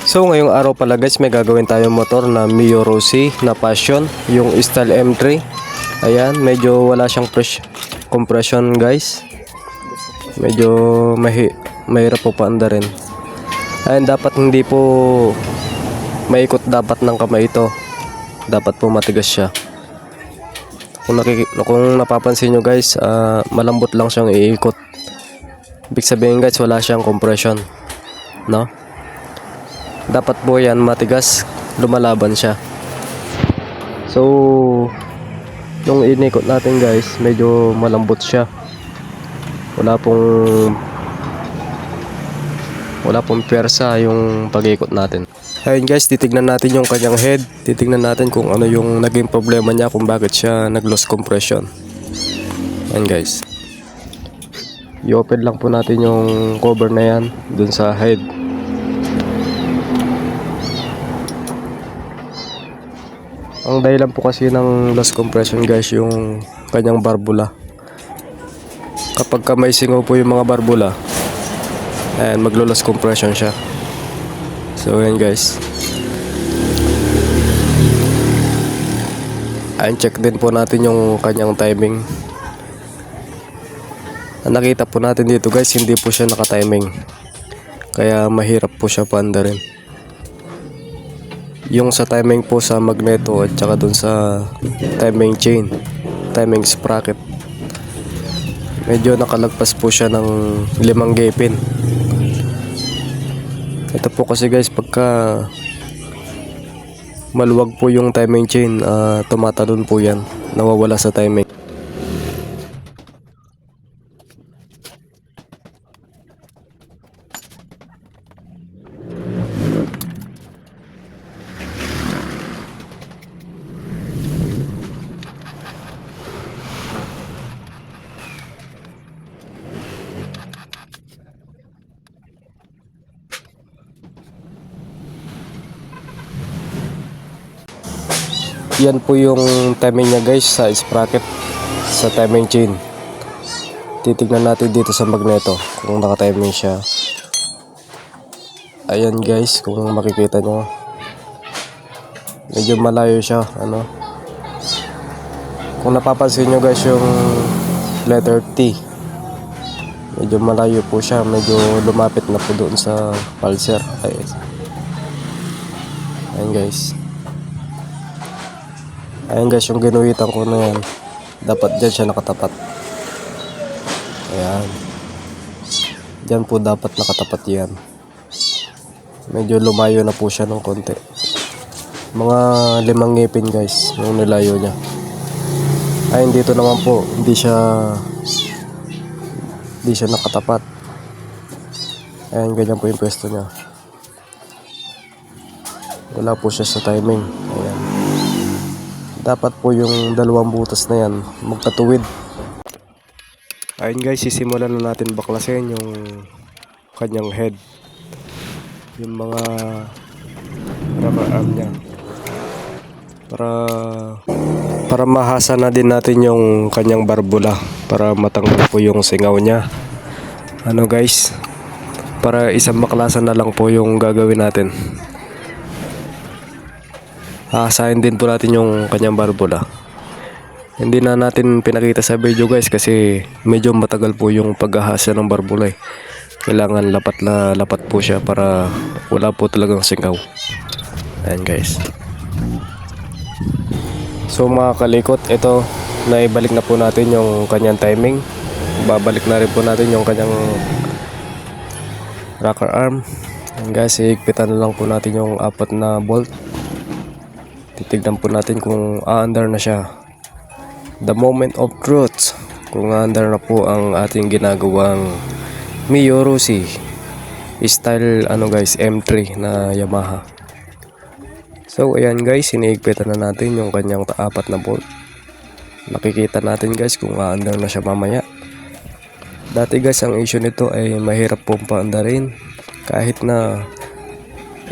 So ngayong araw pala guys, may gagawin tayong motor na Mio Rossi na Passion, yung style M3. Ayan, medyo wala siyang compression guys. Medyo mahirap po paandarin. Ayan, dapat hindi po maikot dapat ng kamay ito. Dapat po matigas siya. Kung napapansin nyo guys, malambot lang siyang iikot. Ibig sabihin guys, wala siyang compression, no? Dapat po yan matigas, lumalaban siya. So yung inikot natin guys, medyo malambot siya. Wala pong pwersa yung pag-ikot natin. Ayun guys, titignan natin yung kanyang head. Titignan natin kung ano yung naging problema niya, kung bakit siya nag-loss compression. Ayun guys, i-open lang po natin yung cover na yan dun sa head. Ang dahilan po kasi ng loss compression guys, yung kanyang barbula. Kapag may singaw po yung mga barbula, ayan, maglo-loss compression siya. So ayan guys, ayan, check din po natin yung kanyang timing. Nakita po natin dito guys, hindi po siya naka-timing, kaya mahirap po siya paandarin. Yung sa timing po sa magneto at saka dun sa timing chain, timing sprocket, medyo nakalagpas po siya ng 5 gapin. Ito po kasi guys, pagka maluwag po yung timing chain, tumatalon po yan, nawawala sa timing. Yan po yung timing niya guys sa sprocket, sa timing chain. Titignan natin dito sa magneto kung naka-timing siya. Ayan guys, kung makikita nyo, medyo malayo siya, ano. Kung napapansin nyo guys, yung letter T, medyo malayo po siya, medyo lumapit na po doon sa pulser. Ayan guys. Ayan guys, yung ginuhitan ko na yan, dapat dyan siya nakatapat. Ayan, dyan po dapat nakatapat yan. Medyo lumayo na po siya ng konti, mga 5 ngipin guys yung nilayo niya. Ayun, dito naman po hindi siya nakatapat. Ayan, ganyan po yung pwesto niya, wala po siya sa timing. Ayan, dapat po yung 2 butas na yan magkatuwid. Ayun guys, sisimulan na natin baklasin yung kanyang head, yung mga rubber arm niya, para mahasa na din natin yung kanyang barbula, para matanggal po yung singaw niya. Ano guys, para isang baklasan na lang po yung gagawin natin. Hahasain din po natin yung kanyang barbula. Hindi na natin pinakita sa video guys kasi medyo matagal po yung paghahasa ng barbula. Kailangan lapat po siya para wala po talagang singaw. Ayan guys. So mga kalikot, ito, naibalik na po natin yung kanyang timing. Babalik na rin po natin yung kanyang rocker arm. Ayan guys, higpitan na lang po natin yung 4 na bolt. Titignan po natin kung aandar na siya. The moment of truth, kung aandar na po ang ating ginagawang Mio Rossi style guys, M3 na Yamaha. So ayan guys, sinihigpitan na natin yung kanyang 4 na bolt. Nakikita natin guys kung aandar na siya mamaya. Dati guys, ang issue nito ay mahirap pong paandarin. Kahit na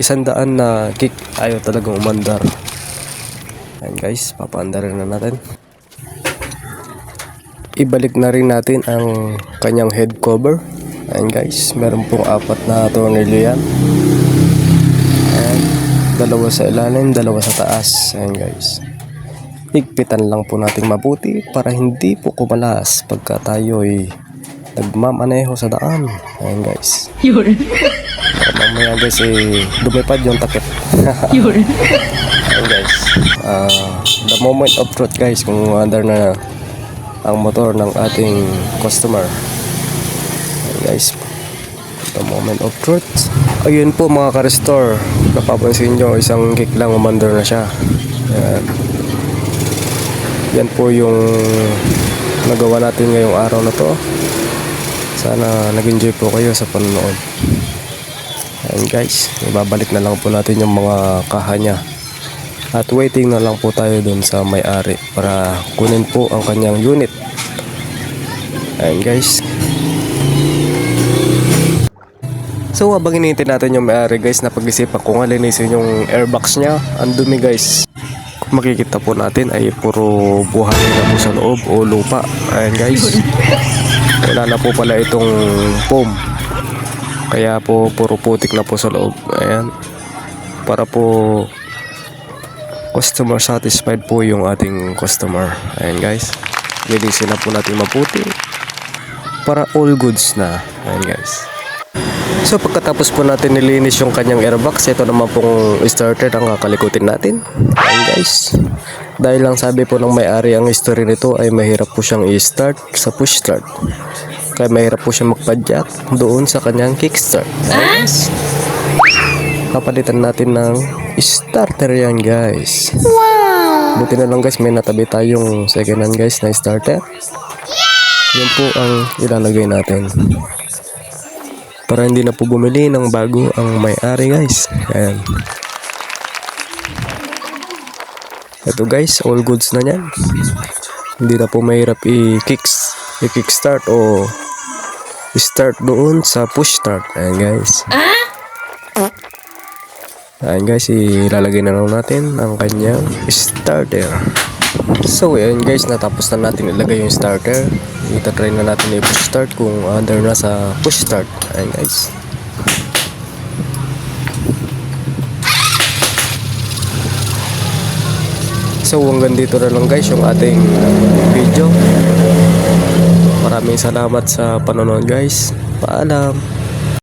100 na kick, ayaw talagang umandar. Ayan guys, papaandarin na natin. Ibalik na rin natin ang kanyang head cover. Ayan guys, meron pong 4 na tornilyo yan. Dalawa sa ilalim, dalawa sa taas. Ayan guys. Higpitan lang po natin mabuti para hindi po kumalas pagka tayo ay nagmamaneho sa daan. Ayan guys. Baka mamaya guys lumipad yung takip. Ayan guys. The moment of truth guys, kung under na ang motor ng ating customer. Ayan guys. The moment of truth. Ayun po mga ka-restore, napapansin nyo isang kick lang umandar na siya. Ayan. Yan po yung nagawa natin ngayong araw na to. Sana nag-enjoy po kayo sa panonood. Ayan guys, ibabalik na lang po natin yung mga kaha niya. At waiting na lang po tayo dun sa may-ari para kunin po ang kanyang unit. Ayan guys. So habang hinihintay natin yung may-ari guys, napag-isipan ko nga linisin yung airbox niya. Ang dumi guys. Kung makikita po natin ay puro buhangin na po sa loob o lupa. Ayan guys. Wala na po pala itong foam. Kaya po puro putik na po sa loob. Ayan. Para po customer satisfied po yung ating customer. Ayan guys. Linisin na po natin mabuti. Para all goods na. Ayan guys. So pagkatapos po natin nilinis yung kanyang airbox, ito naman pong starter ang kakalikutin natin. Ayan guys. Dahil lang sabi po ng may-ari ang history nito ay mahirap po siyang i-start sa push start. Kaya mahirap po siyang magpadyak doon sa kanyang kickstart. Ayan guys. Papalitan natin ng starter yan guys. Wow! Buti na lang guys, may natabi tayong second hand guys na starter. Yan po ang ilalagay natin. Para hindi na po bumili ng bago ang may-ari guys. Ayan. Ito guys, all goods na yan. Hindi na po mahirap i-kickstart o start doon sa push start. Ayan guys. Ayan guys, ilalagay na lang natin ang kanyang starter. So ayan guys, natapos na natin ilagay yung starter. Itatry na natin i-push start kung under na sa push start. Ayan guys. So hanggang dito na lang guys yung ating video. Maraming salamat sa panonood guys. Paalam.